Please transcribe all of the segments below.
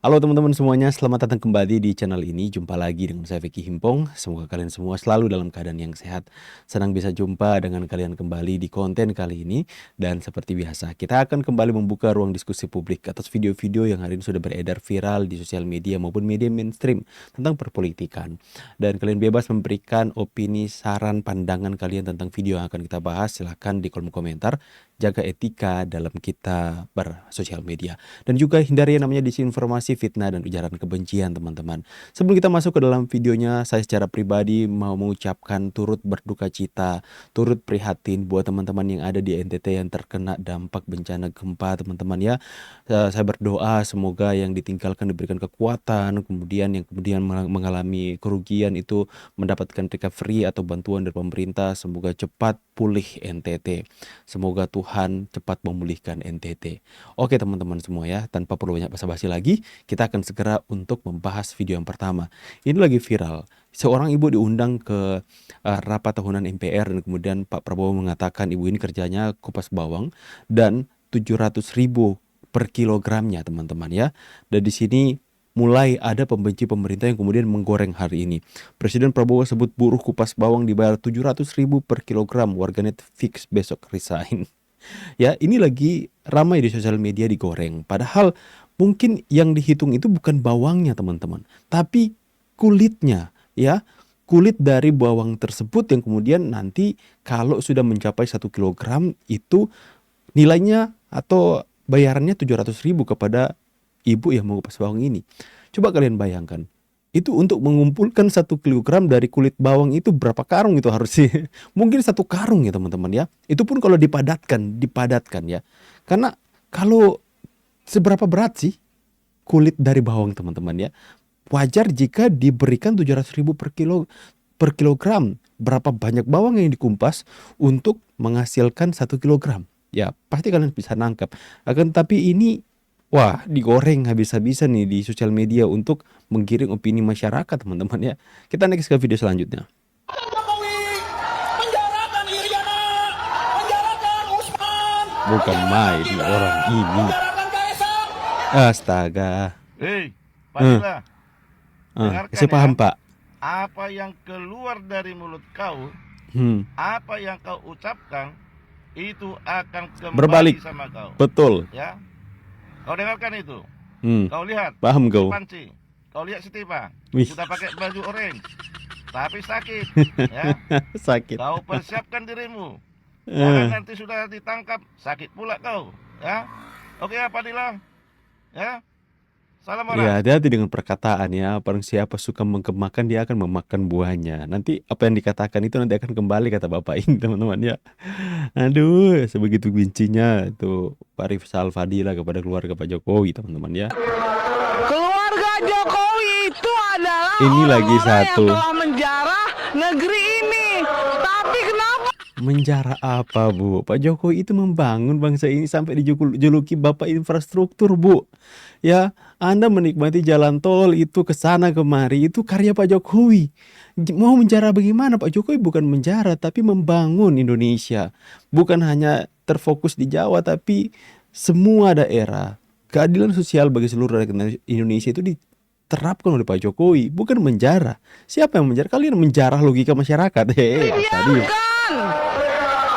Halo teman-teman semuanya, selamat datang kembali di channel ini. Jumpa lagi dengan saya Vicky Himpong. Semoga kalian semua selalu dalam keadaan yang sehat. Senang bisa jumpa dengan kalian kembali di konten kali ini. Dan seperti biasa, kita akan kembali membuka ruang diskusi publik atas video-video yang hari ini sudah beredar viral di sosial media maupun media mainstream tentang perpolitikan. Dan kalian bebas memberikan opini, saran, pandangan kalian tentang video yang akan kita bahas. Silahkan di kolom komentar. Jaga etika dalam kita bersosial media. Dan juga hindari yang namanya disinformasi, fitnah, dan ujaran kebencian, teman-teman. Sebelum kita masuk ke dalam videonya, saya secara pribadi mau mengucapkan turut berduka cita, turut prihatin buat teman-teman yang ada di NTT yang terkena dampak bencana gempa, teman-teman ya. Saya berdoa semoga yang ditinggalkan diberikan kekuatan, kemudian yang kemudian mengalami kerugian itu mendapatkan recovery atau bantuan dari pemerintah. Semoga cepat pulih NTT. Semoga Tuhan cepat memulihkan NTT. Oke teman-teman semua ya, tanpa perlu banyak basa-basi lagi, kita akan segera untuk membahas video yang pertama. Ini lagi viral. Seorang ibu diundang ke rapat tahunan MPR dan kemudian Pak Prabowo mengatakan ibu ini kerjanya kupas bawang dan 700.000 per kilogramnya, teman-teman ya. Dan di sini mulai ada pembenci pemerintah yang kemudian menggoreng hari ini. Presiden Prabowo sebut buruh kupas bawang dibayar 700.000 per kilogram, warganet fix besok resign. Ya, ini lagi ramai di sosial media digoreng. Padahal mungkin yang dihitung itu bukan bawangnya, teman-teman, tapi kulitnya, ya. Kulit dari bawang tersebut yang kemudian nanti kalau sudah mencapai 1 kilogram itu nilainya atau bayarannya 700.000 kepada ibu yang mengupas bawang ini. Coba kalian bayangkan, itu untuk mengumpulkan 1 kilogram dari kulit bawang itu berapa karung itu harus sih? Mungkin 1 karung ya teman-teman ya. Itu pun kalau dipadatkan ya. Karena kalau seberapa berat sih kulit dari bawang, teman-teman ya? Wajar jika diberikan 700.000 per kilogram. Berapa banyak bawang yang dikumpas untuk menghasilkan 1 kilogram? Ya, pasti kalian bisa nangkap. Akan tapi ini wah, digoreng habis-habisan nih di sosial media untuk menggiring opini masyarakat, teman-teman ya. Kita next ke video selanjutnya. Jokowi, penjarakan Iriana, penjarakan Usman, Bukan main orang ini. penjarakan Kaisang. Astaga. Hei, Padilla, dengarkan Saya paham, ya. Pak. Apa yang keluar dari mulut kau, apa yang kau ucapkan, itu akan kembali Berbalik. sama kau. Betul. Ya, kau dengarkan itu. Kau lihat, Paham kau. Panci, kau lihat Setipa, Wih. sudah pakai baju orange, tapi sakit. Ya, Sakit. kau persiapkan dirimu. Jangan nanti sudah ditangkap, sakit pula kau. Ya, oke ya Padilla. Ya, salam Ya, orang. hati-hati dengan perkataan ya. Barang siapa suka mengemakan, dia akan memakan buahnya. Nanti apa yang dikatakan itu nanti akan kembali, kata Bapak ini, teman-teman ya. Aduh, sebegitu bencinya tuh Pak Rizal Fadila kepada keluarga Pak Jokowi, teman-teman ya. Keluarga Jokowi itu adalah Ini lagi orang-orang satu. yang telah menjarah negeri ini. Tapi kenapa Menjara apa, Bu? Pak Jokowi itu membangun bangsa ini sampai dijuluki Bapak Infrastruktur, Bu. Ya, Anda menikmati jalan tol itu ke sana kemari, itu karya Pak Jokowi. Mau menjara bagaimana? Pak Jokowi bukan menjara, tapi membangun Indonesia. Bukan hanya terfokus di Jawa, tapi semua daerah. Keadilan sosial bagi seluruh rakyat Indonesia itu diterapkan oleh Pak Jokowi, bukan menjara. Siapa yang menjara? Kalian menjarah logika masyarakat. Tadi. dibiarkan?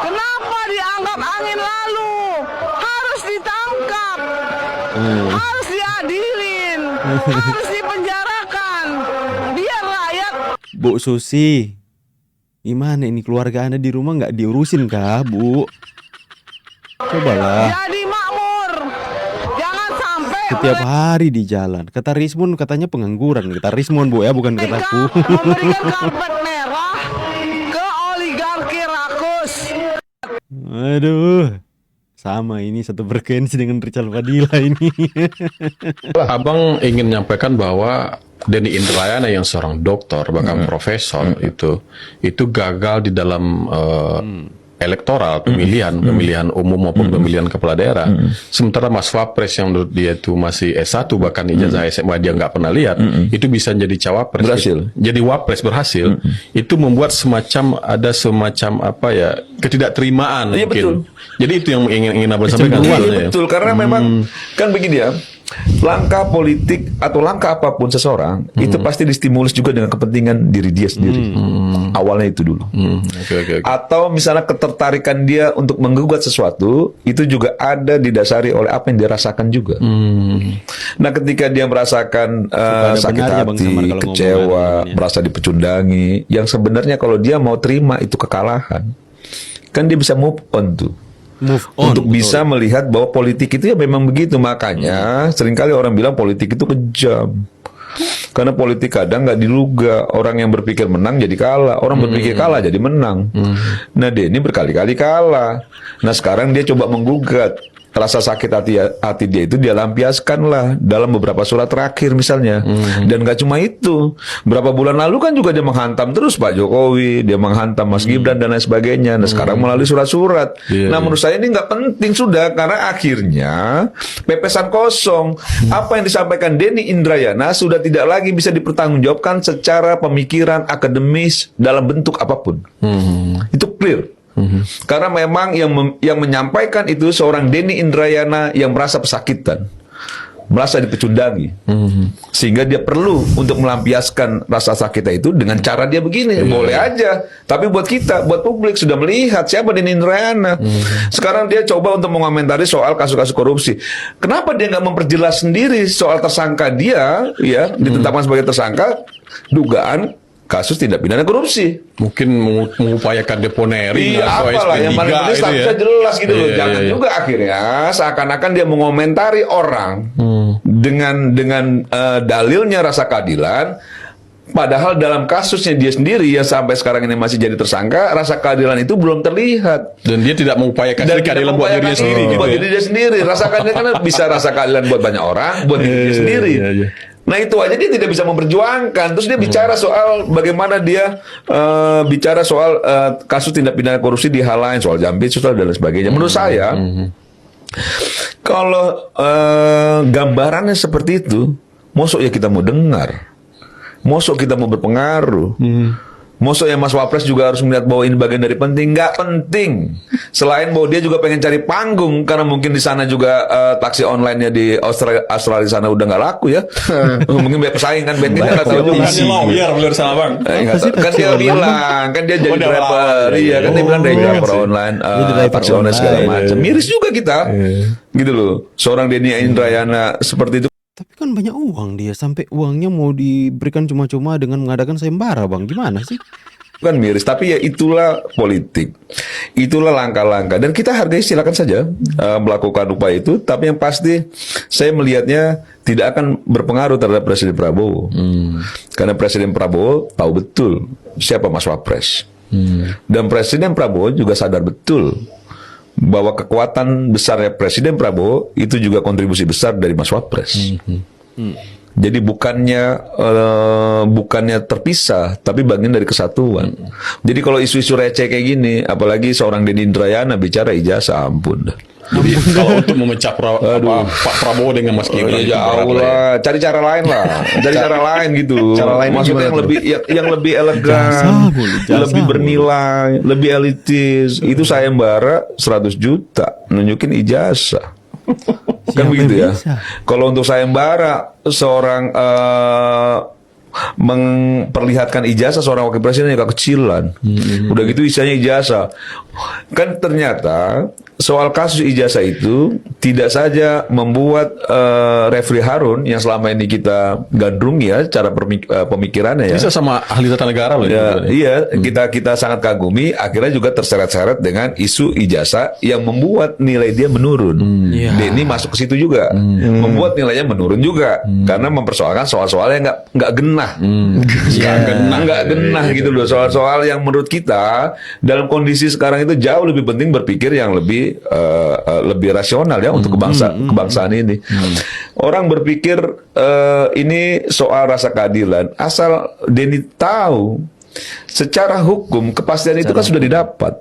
Kenapa dianggap angin lalu? Harus ditangkap, harus diadilin, harus dipenjarakan. Biar rakyat Bu Susi, gimana ini keluarga Anda di rumah nggak diurusin kah, Bu? Cobalah. jadi makmur. Jangan sampai Setiap hari di jalan. Kata Rismon katanya pengangguran. Kata Rismon, Bu ya, bukan kataku. memberikan karpet merah ke oligarki rakus. Aduh. Sama ini satu frekuensi dengan Rizal Fadila ini. Abang ingin menyampaikan bahwa Denny Indrayana yang seorang dokter bahkan profesor itu gagal di dalam elektoral pemilihan umum maupun pemilihan kepala daerah. Sementara Mas Wapres yang menurut dia itu masih S1 bahkan ijazah SMA dia nggak pernah lihat, itu bisa jadi cawapres. Berhasil. Jadi wapres berhasil. Itu membuat semacam apa ya, ketidakterimaan Iya, mungkin. betul. Jadi itu yang ingin abang sampaikan. Iya, sebenarnya. betul, karena memang kan begini ya, langkah politik atau langkah apapun seseorang itu pasti distimulus juga dengan kepentingan diri dia sendiri. Awalnya itu dulu. Oke. Atau misalnya ketertarikan dia untuk menggugat sesuatu itu juga ada didasari oleh apa yang dia rasakan juga. Nah, ketika dia merasakan ada sakit benarnya, Bang hati, Samar, kalau kecewa, ngomong ada merasa dipecundangi, yang sebenarnya kalau dia mau terima itu kekalahan, kan dia bisa move on tuh. Move on, Untuk betul. bisa melihat bahwa politik itu ya memang begitu. Makanya seringkali orang bilang politik itu kejam. Karena politik kadang nggak diduga. Orang yang berpikir menang jadi kalah, orang berpikir kalah jadi menang. Nah, dia ini berkali-kali kalah. Nah, sekarang dia coba menggugat. Rasa sakit hati dia itu dia lampiaskan lah dalam beberapa surat terakhir misalnya. Dan gak cuma itu, berapa bulan lalu kan juga dia menghantam terus Pak Jokowi, dia menghantam Mas Gibran dan lain sebagainya. Nah, sekarang melalui surat-surat. Nah, menurut saya ini nggak penting sudah, karena akhirnya pepesan kosong. Apa yang disampaikan Denny Indrayana sudah tidak lagi bisa dipertanggungjawabkan secara pemikiran akademis dalam bentuk apapun. Itu clear. Karena memang yang menyampaikan itu seorang Denny Indrayana yang merasa pesakitan, merasa dipecundangi, sehingga dia perlu untuk melampiaskan rasa sakitnya itu dengan cara dia begini. Boleh aja, tapi buat kita, buat publik sudah melihat siapa Denny Indrayana. Sekarang dia coba untuk mengomentari soal kasus-kasus korupsi. Kenapa dia nggak memperjelas sendiri soal tersangka dia, ya ditetapkan sebagai tersangka dugaan kasus tindak pidana korupsi? Mungkin mengupayakan deponering Iya, atau apalah yang paling penting SP3 bisa jelas gitu loh. Iya, Jangan iya. juga akhirnya seakan-akan dia mengomentari orang dengan dalilnya rasa keadilan. Padahal dalam kasusnya dia sendiri yang sampai sekarang ini masih jadi tersangka, rasa keadilan itu belum terlihat. Dan dia tidak mengupayakan Dan keadilan tidak buat dirinya mengupayakan sendiri gitu buat ya. diri dia sendiri. Rasa keadilan kan bisa rasa keadilan buat banyak orang, buat diri dia sendiri. iya. Nah, itu aja dia tidak bisa memperjuangkan. Terus dia bicara soal bagaimana dia bicara soal kasus tindak pidana korupsi di hal lain, soal Jampitsus dan lain sebagainya. Menurut saya, kalau gambarannya seperti itu, mosok ya kita mau dengar, mosok kita mau berpengaruh. Mosok ya Mas Wapres juga harus melihat bahwa ini bagian dari penting? Nggak penting. Selain bahwa dia juga pengen cari panggung, karena mungkin di sana juga taksi online-nya di Australia sana udah nggak laku ya. Mungkin banyak pesaing kan, band kita nggak tahu juga. Lawyer sana Bang. Nggak tahu. Kan dia bilang, kan dia jadi Udah driver, iya kan dia bilang dari driver online, taksi online segala macam. Miris juga kita, gitu loh. Seorang Denny Indrayana seperti itu. Tapi kan banyak uang dia, sampai uangnya mau diberikan cuma-cuma dengan mengadakan sayembara, Bang. Gimana sih? Kan miris, tapi ya itulah politik, itulah langkah-langkah, dan kita hargai, silakan saja melakukan upaya itu. Tapi yang pasti saya melihatnya tidak akan berpengaruh terhadap Presiden Prabowo, karena Presiden Prabowo tahu betul siapa Mas Wapres, dan Presiden Prabowo juga sadar betul bahwa kekuatan besarnya Presiden Prabowo itu juga kontribusi besar dari Mas Wapres. Jadi bukannya terpisah, tapi bagian dari kesatuan. Jadi kalau isu-isu receh kayak gini, apalagi seorang Denny Indrayana bicara ijazah, ampun dah. Jadi kalau untuk memecah Pak Prabowo dengan Mas Gibran itu berat Jauh lah ya. lah, cari cara lain lah, cari cara lain gitu. Maksudnya yang lebih elegan, lebih bernilai, lebih elitis. Itu sayembara 100 juta, nunjukin ijazah. Kan Siapa begitu yang ya. bisa? Kalau untuk sayembara seorang memperlihatkan ijazah seorang wakil presiden yang kekecilan, udah gitu isinya ijazah. Kan ternyata soal kasus ijazah itu tidak saja membuat Refli Harun yang selama ini kita gandrung ya cara pemikirannya ya. Bisa sama ahli tata negara loh. Ya, gitu. iya, kita sangat kagumi, akhirnya juga terseret-seret dengan isu ijazah yang membuat nilai dia menurun. Iya. Denny masuk ke situ juga, membuat nilainya menurun juga, karena mempersoalkan soal-soal yang nggak genah, nggak genah gitu loh, soal-soal yang menurut kita dalam kondisi sekarang itu jauh lebih penting berpikir yang lebih rasional ya untuk kebangsaan ini. Orang berpikir ini soal rasa keadilan, asal Denny tahu secara hukum kepastian itu kan sudah didapat.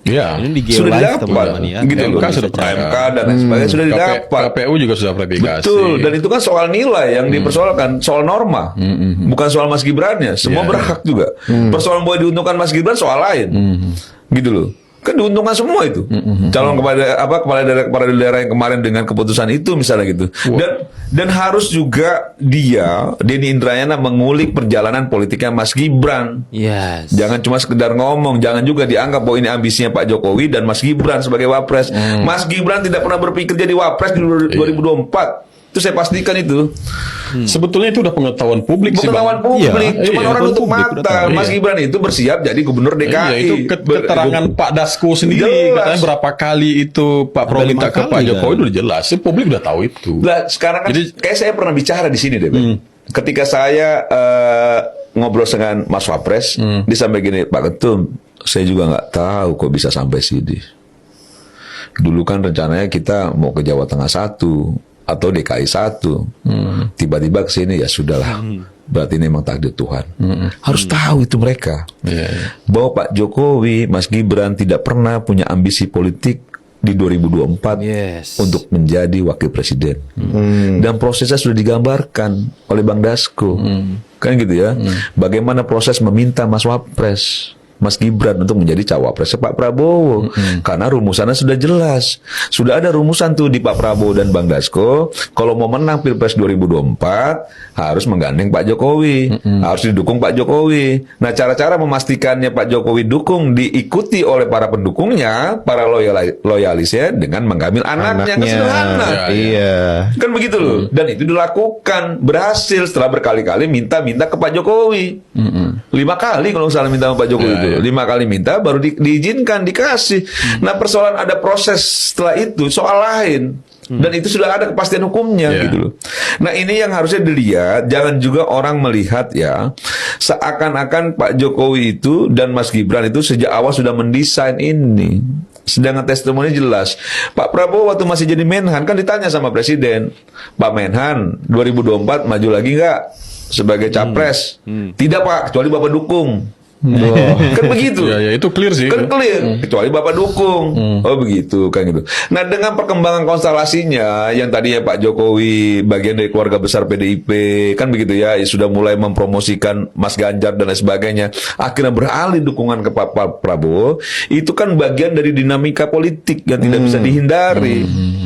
Iya. Ini di Sudah Geolive, didapat, teman-teman ya. gitu loh. MK sudah MK dan lain sebagainya sudah didapat. KPU juga sudah verifikasi. Betul, dan itu kan soal nilai yang dipersoalkan, soal norma, bukan soal Mas Gibrannya. Semua berhak juga. Persoalan boleh diuntungkan Mas Gibran soal lain, gitu loh. Kan diuntungkan semua itu. Calon kepala daerah yang kemarin dengan keputusan itu misalnya gitu. Dan harus juga Denny Indrayana mengulik perjalanan politiknya Mas Gibran. Yes. Jangan cuma sekedar ngomong, jangan juga dianggap bahwa ini ambisinya Pak Jokowi dan Mas Gibran sebagai wapres. Mas Gibran tidak pernah berpikir jadi wapres di 2024. Itu saya pastikan itu. Sebetulnya itu udah pengetahuan publik sih, Pengetahuan Bang. publik, Iya, cuma iya, orang publik tutup udah mata. tahu, Mas iya. Gibran itu bersiap jadi gubernur DKI. Iya, itu keterangan Pak Dasko sendiri Jelas. katanya berapa kali itu Pak Prabowo Ada minta 5 ke Pak kali, Jokowi kan? udah jelas. Publik udah tahu itu. Lah sekarang kan Jadi- kayak saya pernah bicara di sini deh, Ben. Ketika saya ngobrol dengan Mas Wapres, dia sampai gini, Pak Ketum, saya juga nggak tahu kok bisa sampai sini. Dulu kan rencananya kita mau ke Jawa Tengah 1 atau DKI 1. Tiba-tiba ke sini ya sudahlah. Berarti ini memang takdir Tuhan. Harus tahu itu mereka. Iya, iya. Bahwa Pak Jokowi, Mas Gibran tidak pernah punya ambisi politik di 2024 Yes. untuk menjadi wakil presiden. Dan prosesnya sudah digambarkan oleh Bang Dasko. Kan gitu ya. Bagaimana proses meminta Mas Wapres, Mas Gibran untuk menjadi cawapres Pak Prabowo. Karena rumusannya sudah jelas. Sudah ada rumusan tuh di Pak Prabowo dan Bang Dasko. Kalau mau menang Pilpres 2024 harus menggandeng Pak Jokowi. Harus didukung Pak Jokowi. Nah, cara-cara memastikannya Pak Jokowi dukung diikuti oleh para pendukungnya, para loyalisnya dengan mengambil anaknya. Kan sederhana. Ya, Iya. Kan begitu loh. Dan itu dilakukan, berhasil setelah berkali-kali minta ke Pak Jokowi. 5 kali kalau nggak salah minta sama Pak Jokowi itu. 5 kali minta baru diizinkan, dikasih. Nah, persoalan ada proses setelah itu soal lain. Dan itu sudah ada kepastian hukumnya gitu loh. Nah, ini yang harusnya dilihat, jangan juga orang melihat ya seakan-akan Pak Jokowi itu dan Mas Gibran itu sejak awal sudah mendesain ini. Sedangkan testimoni jelas. Pak Prabowo waktu masih jadi Menhan kan ditanya sama Presiden, Pak Menhan 2024 maju lagi nggak sebagai capres? Tidak Pak, kecuali Bapak dukung. Kan begitu. Ya, itu clear sih. Kan clear, kecuali Bapak dukung. Oh begitu, kan gitu. Nah, dengan perkembangan konstelasinya yang tadinya Pak Jokowi bagian dari keluarga besar PDIP, kan begitu ya, sudah mulai mempromosikan Mas Ganjar dan lain sebagainya. Akhirnya beralih dukungan ke Pak Prabowo. Itu kan bagian dari dinamika politik yang tidak bisa dihindari.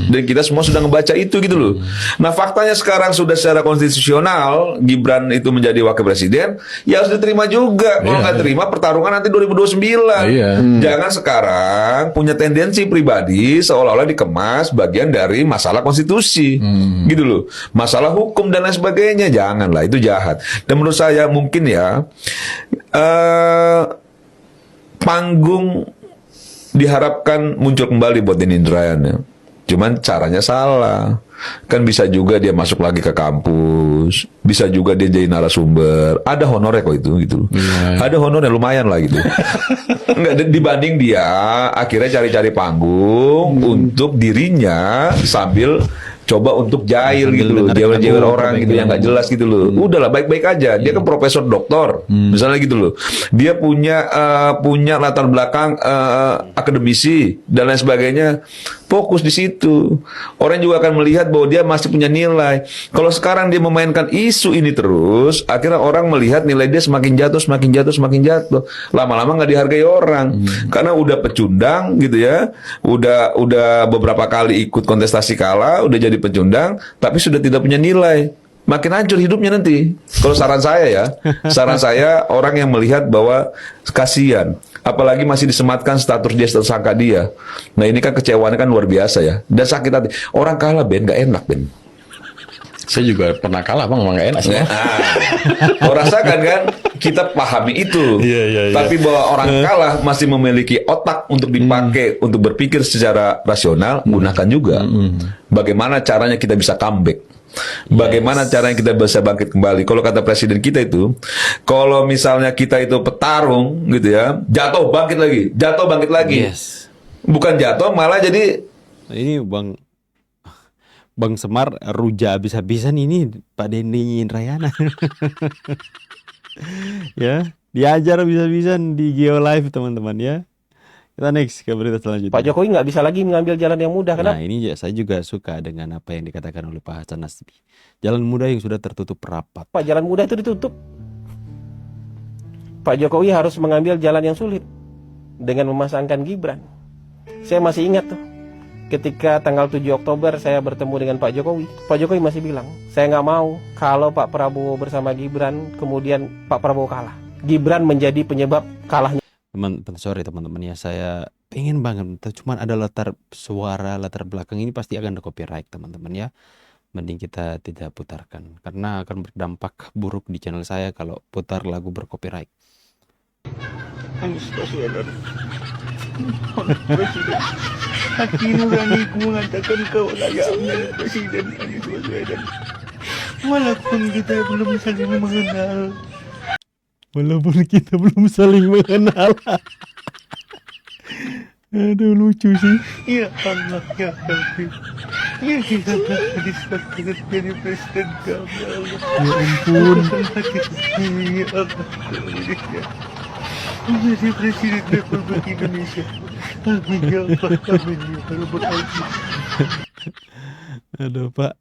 Dan kita semua sudah ngebaca itu gitu loh. Nah, faktanya sekarang sudah secara konstitusional Gibran itu menjadi wakil presiden, ya harus diterima juga. Kalau nggak terima pertarungan nanti 2029. Iya. Jangan sekarang punya tendensi pribadi seolah-olah dikemas bagian dari masalah konstitusi. Gitu loh. Masalah hukum dan lain sebagainya. Janganlah, itu jahat. Dan menurut saya mungkin ya panggung diharapkan muncul kembali buat Denny Indrayana. Cuman caranya salah. Kan bisa juga dia masuk lagi ke kampus, bisa juga dia jadi narasumber. Ada honornya kok itu gitu. Ada honornya lumayan lah gitu. Enggak dibanding dia akhirnya cari-cari panggung untuk dirinya sambil coba untuk jahil gitu loh, jewer-jewer orang gitu yang nggak jelas gitu loh. Udahlah baik-baik aja. Dia kan profesor doktor, misalnya gitu loh. Dia punya latar belakang akademisi dan lain sebagainya. Fokus di situ. Orang juga akan melihat bahwa dia masih punya nilai. Kalau sekarang dia memainkan isu ini terus, akhirnya orang melihat nilai dia semakin jatuh, semakin jatuh, semakin jatuh. Lama-lama nggak dihargai orang, karena udah pecundang gitu ya. Udah beberapa kali ikut kontestasi kalah, udah jadi pecundang, tapi sudah tidak punya nilai. Makin hancur hidupnya nanti. Kalau saran saya orang yang melihat bahwa kasihan, apalagi masih disematkan status dia tersangka dia. Nah ini kan kecewaannya kan luar biasa ya. Dan sakit hati. Orang kalah Ben, nggak enak Ben. Saya juga pernah kalah Bang, emang nggak enak sih. Kau rasakan kan? Kita pahami itu. Iya. Tapi bahwa orang kalah masih memiliki otak untuk dipakai untuk berpikir secara rasional, gunakan juga. Bagaimana caranya kita bisa comeback? Bagaimana caranya kita bisa bangkit kembali? Kalau kata presiden kita itu, kalau misalnya kita itu petarung gitu ya, jatuh bangkit lagi. Yes. Bukan jatuh malah jadi Ini Bang Semar ruja habis-habisan ini Pak Denny Indrayana. Ya, diajar habis-habisan di Geo Live teman-teman ya. Kita next ke berita selanjutnya. Pak Jokowi nggak bisa lagi mengambil jalan yang mudah. Nah Kenapa? ini saya juga suka dengan apa yang dikatakan oleh Pak Hasan Nasbi. Jalan mudah yang sudah tertutup rapat. Pak, jalan mudah itu ditutup. Pak Jokowi harus mengambil jalan yang sulit. dengan memasangkan Gibran. Saya masih ingat tuh, ketika tanggal 7 Oktober saya bertemu dengan Pak Jokowi masih bilang, saya nggak mau kalau Pak Prabowo bersama Gibran, kemudian Pak Prabowo kalah. Gibran menjadi penyebab kalahnya. Sorry teman-teman ya, saya pengen banget, cuman ada latar belakang ini pasti akan ada copyright teman-teman ya. Mending kita tidak putarkan, karena akan berdampak buruk di channel saya kalau putar lagu bercopyright. Anies Baswedan. Presiden. Hati nuraniku mengatakan kau layak menjadi presiden, Anies Baswedan. Walaupun kita belum saling mengenal. Aduh, lucu sih. Ya Allah, ya Rabbi. Ya kita disebut jadi presiden kami, ya Allah. Ya ampun. Ya Allah, ya. Menjadi presiden Republik Indonesia. Amin ya Allah, amin ya Rabbal Alamin. Aduh Pak,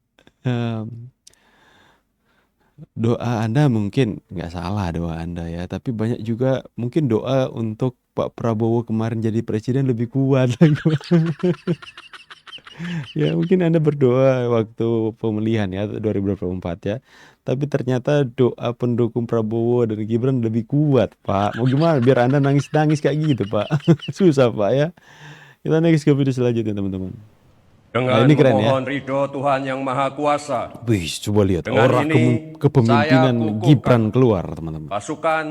doa Anda mungkin nggak salah doa Anda ya, tapi banyak juga mungkin doa untuk Pak Prabowo kemarin jadi presiden lebih kuat. Ya mungkin Anda berdoa waktu pemilihan ya 2024 ya, tapi ternyata doa pendukung Prabowo dan Gibran lebih kuat Pak. Mau gimana biar Anda nangis-nangis kayak gitu Pak? Susah Pak ya. Kita next ke video selanjutnya teman-teman. Dengan ini keren ya. memohon ridho Tuhan Yang Maha Kuasa, Wih, coba lihat Dengan orang ini, kepemimpinan saya kukuhkan Gibran keluar teman-teman. pasukan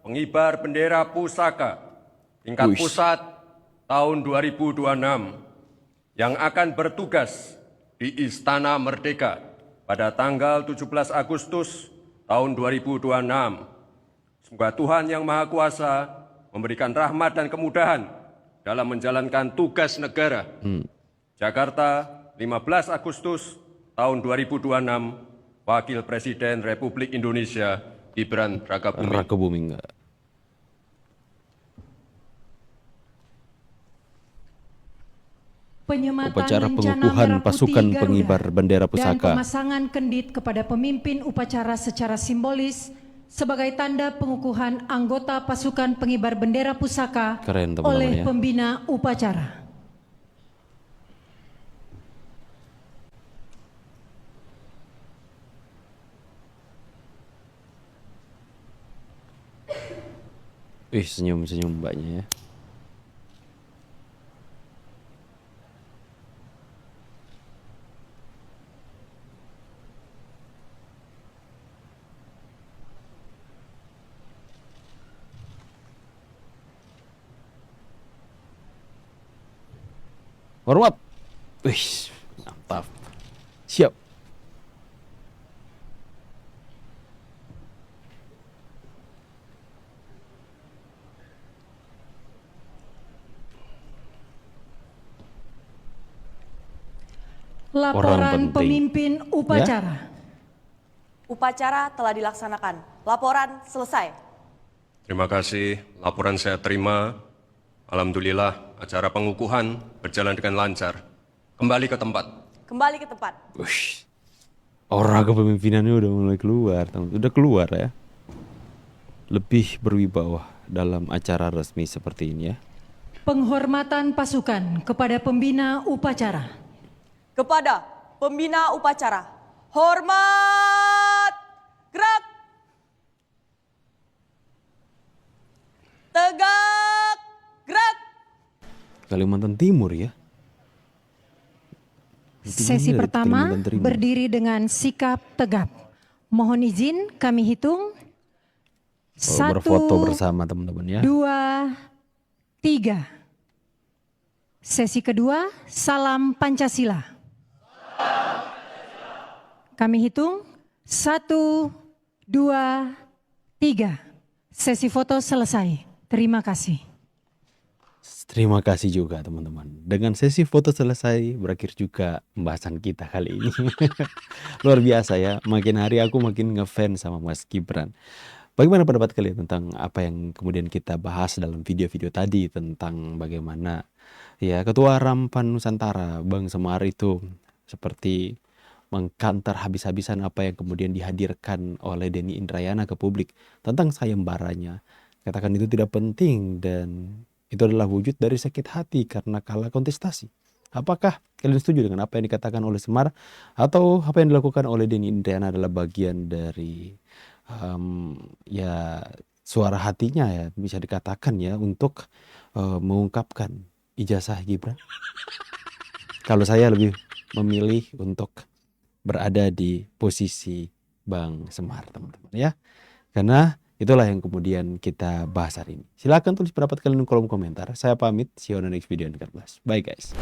pengibar bendera pusaka tingkat Wih. pusat tahun 2026 yang akan bertugas di Istana Merdeka pada tanggal 17 Agustus tahun 2026. Semoga Tuhan Yang Maha Kuasa memberikan rahmat dan kemudahan dalam menjalankan tugas negara. Jakarta, 15 Agustus tahun 2026, Wakil Presiden Republik Indonesia Gibran Rakabuming. Rakabuming enggak. Penyematan Upacara lencana pengukuhan merah putih pasukan Garuda pengibar bendera dan pusaka. pemasangan kendit kepada pemimpin upacara secara simbolis sebagai tanda pengukuhan anggota pasukan pengibar bendera pusaka Keren, teman-teman, oleh ya. pembina upacara. Senyum-senyum mbaknya ya. Hormat. Mantap. Siap. Laporan penting. pemimpin upacara. Upacara telah dilaksanakan. Laporan selesai. Terima kasih, laporan saya terima. Alhamdulillah, acara pengukuhan berjalan dengan lancar. Kembali ke tempat. Kembali ke tempat. Orang kepemimpinannya udah mulai keluar, udah keluar ya. Lebih berwibawa dalam acara resmi seperti ini ya. Penghormatan pasukan kepada pembina upacara. Kepada pembina upacara. Hormat! Gerak! Tegak! Gerak! Kalimantan Timur ya. Sesi Dari pertama Kalimantan Timur. berdiri dengan sikap tegap. Mohon izin kami hitung. Berfoto bersama teman-teman ya. 2, 3. Sesi kedua, salam Pancasila. Kami hitung. 1, 2, 3. Sesi foto selesai. Terima kasih. Terima kasih juga teman-teman. Dengan sesi foto selesai, berakhir juga pembahasan kita kali ini. Luar biasa ya. Makin hari aku makin ngefans sama Mas Gibran. Bagaimana pendapat kalian tentang apa yang kemudian kita bahas dalam video-video tadi, tentang bagaimana ya Ketua Rampan Nusantara Bang Semar itu seperti mengkantar habis-habisan apa yang kemudian dihadirkan oleh Denny Indrayana ke publik tentang sayembaranya. Katakan itu tidak penting dan itu adalah wujud dari sakit hati karena kalah kontestasi. Apakah kalian setuju dengan apa yang dikatakan oleh Semar, atau apa yang dilakukan oleh Denny Indrayana adalah bagian dari ya suara hatinya ya, bisa dikatakan ya, untuk mengungkapkan ijazah Gibran? Kalau saya lebih memilih untuk berada di posisi Bang Semar, teman-teman ya. Karena itulah yang kemudian kita bahas hari ini. Silahkan tulis pendapat kalian di kolom komentar. Saya pamit, see you on the next video. Bye guys.